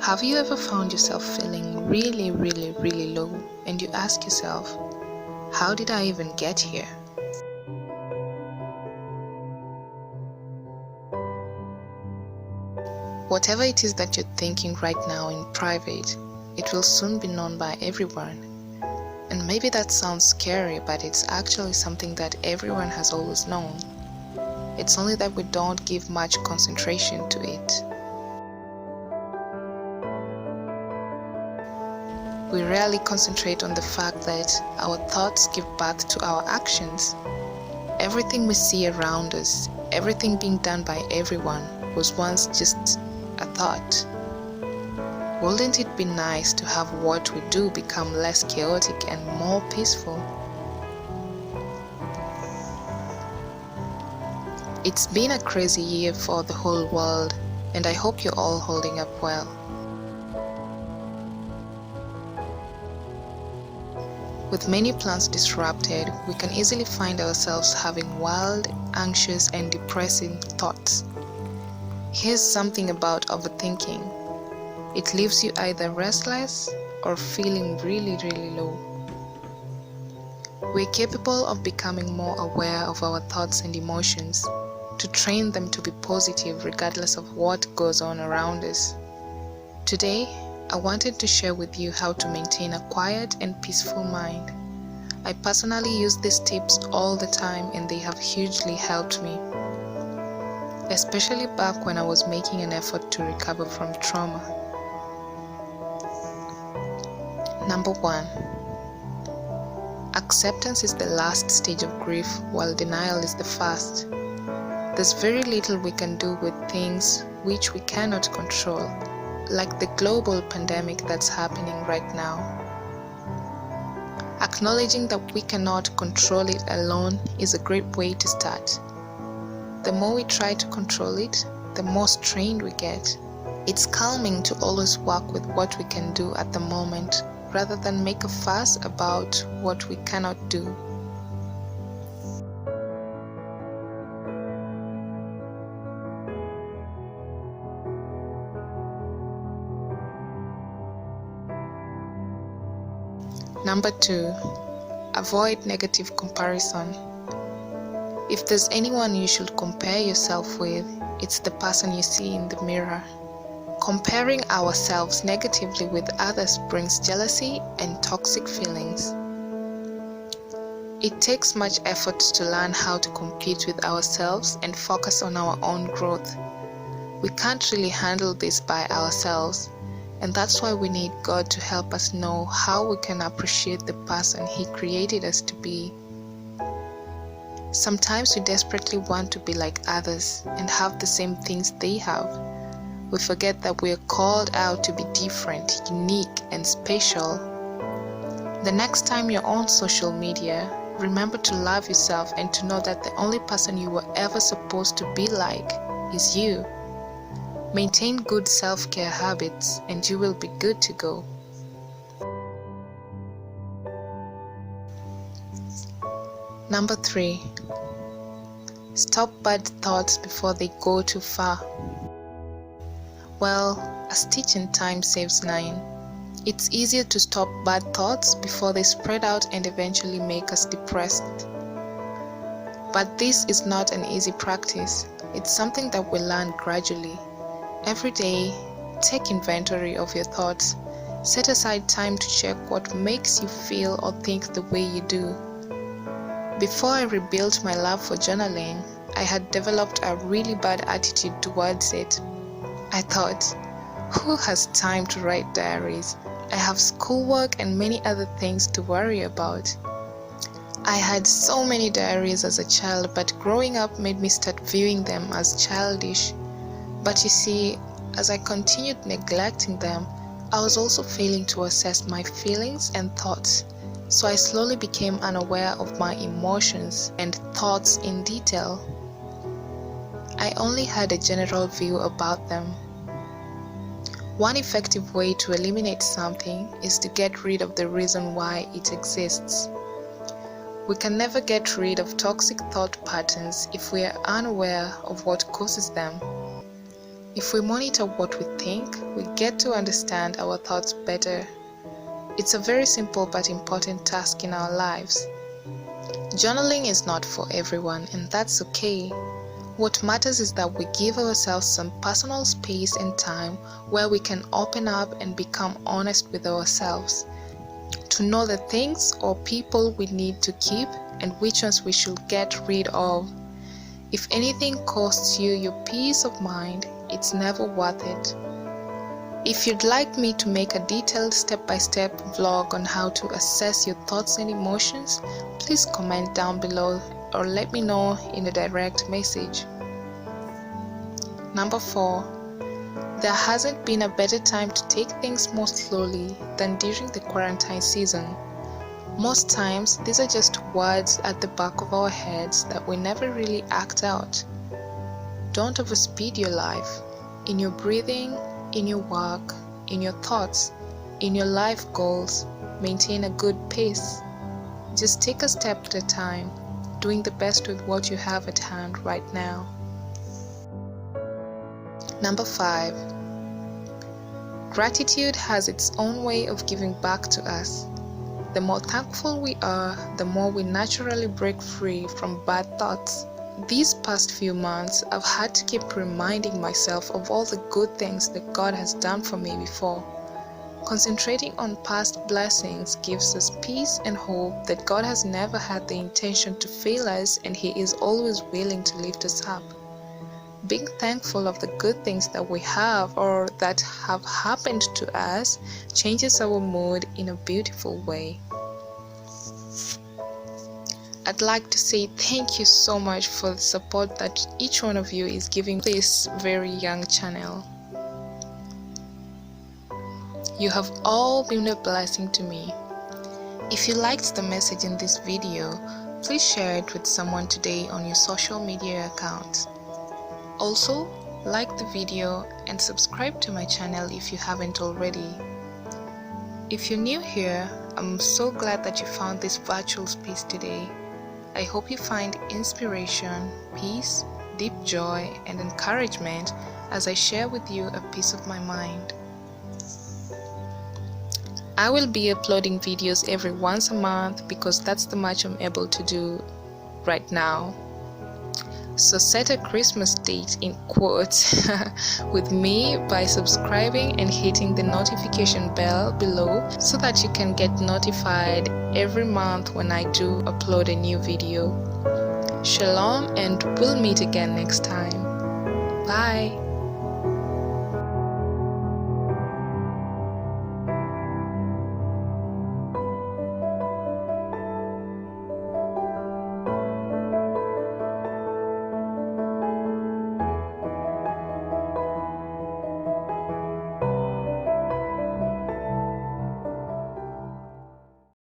Have you ever found yourself feeling really, really, really low and you ask yourself, how did I even get here? Whatever it is that you're thinking right now in private, it will soon be known by everyone. And maybe that sounds scary, but it's actually something that everyone has always known. It's only that we don't give much concentration to it. We rarely concentrate on the fact that our thoughts give birth to our actions. Everything we see around us, everything being done by everyone, was once just a thought. Wouldn't it be nice to have what we do become less chaotic and more peaceful? It's been a crazy year for the whole world, and I hope you're all holding up well. With many plans disrupted, we can easily find ourselves having wild, anxious, and depressing thoughts. Here's something about overthinking. It leaves you either restless or feeling really, really low. We're capable of becoming more aware of our thoughts and emotions, to train them to be positive regardless of what goes on around us. Today, I wanted to share with you how to maintain a quiet and peaceful mind. I personally use these tips all the time and they have hugely helped me, especially back when I was making an effort to recover from trauma. Number 1. Acceptance is the last stage of grief, while denial is the first. There's very little we can do with things which we cannot control, like the global pandemic that's happening right now. Acknowledging that we cannot control it alone is a great way to start. The more we try to control it, the more strained we get. It's calming to always work with what we can do at the moment, rather than make a fuss about what we cannot do. Number 2, avoid negative comparison. If there's anyone you should compare yourself with, it's the person you see in the mirror. Comparing ourselves negatively with others brings jealousy and toxic feelings. It takes much effort to learn how to compete with ourselves and focus on our own growth. We can't really handle this by ourselves, and that's why we need God to help us know how we can appreciate the person He created us to be. Sometimes we desperately want to be like others and have the same things they have. We forget that we are called out to be different, unique, and special. The next time you're on social media, remember to love yourself and to know that the only person you were ever supposed to be like is you. Maintain good self-care habits and you will be good to go. Number 3. Stop bad thoughts before they go too far. Well, a stitch in time saves 9. It's easier to stop bad thoughts before they spread out and eventually make us depressed. But this is not an easy practice. It's something that we learn gradually. Every day, take inventory of your thoughts. Set aside time to check what makes you feel or think the way you do. Before I rebuilt my love for journaling, I had developed a really bad attitude towards it. I thought, who has time to write diaries? I have schoolwork and many other things to worry about. I had so many diaries as a child, but growing up made me start viewing them as childish. But you see, as I continued neglecting them, I was also failing to assess my feelings and thoughts. So I slowly became unaware of my emotions and thoughts in detail. I only had a general view about them. One effective way to eliminate something is to get rid of the reason why it exists. We can never get rid of toxic thought patterns if we are unaware of what causes them. If we monitor what we think, we get to understand our thoughts better. It's a very simple but important task in our lives. Journaling is not for everyone, and that's okay. What matters is that we give ourselves some personal space and time where we can open up and become honest with ourselves, to know the things or people we need to keep and which ones we should get rid of. If anything costs you your peace of mind, it's never worth it. If you'd like me to make a detailed step-by-step vlog on how to assess your thoughts and emotions, please comment down below or let me know in a direct message. Number 4. There hasn't been a better time to take things more slowly than during the quarantine season. Most times, these are just words at the back of our heads that we never really act out. Don't overspeed your life. In your breathing, in your work, in your thoughts, in your life goals, maintain a good pace. Just take a step at a time, doing the best with what you have at hand right now. Number 5. Gratitude has its own way of giving back to us. The more thankful we are, the more we naturally break free from bad thoughts. These past few months, I've had to keep reminding myself of all the good things that God has done for me before. Concentrating on past blessings gives us peace and hope that God has never had the intention to fail us, and He is always willing to lift us up. Being thankful of the good things that we have or that have happened to us changes our mood in a beautiful way. I'd like to say thank you so much for the support that each one of you is giving this very young channel. You have all been a blessing to me. If you liked the message in this video, please share it with someone today on your social media accounts. Also, like the video and subscribe to my channel if you haven't already. If you're new here, I'm so glad that you found this virtual space today. I hope you find inspiration, peace, deep joy, and encouragement as I share with you a piece of my mind. I will be uploading videos every once a month because that's the much I'm able to do right now. So set a Christmas date in quotes with me by subscribing and hitting the notification bell below so that you can get notified every month when I do upload a new video. Shalom, and we'll meet again next time. Bye.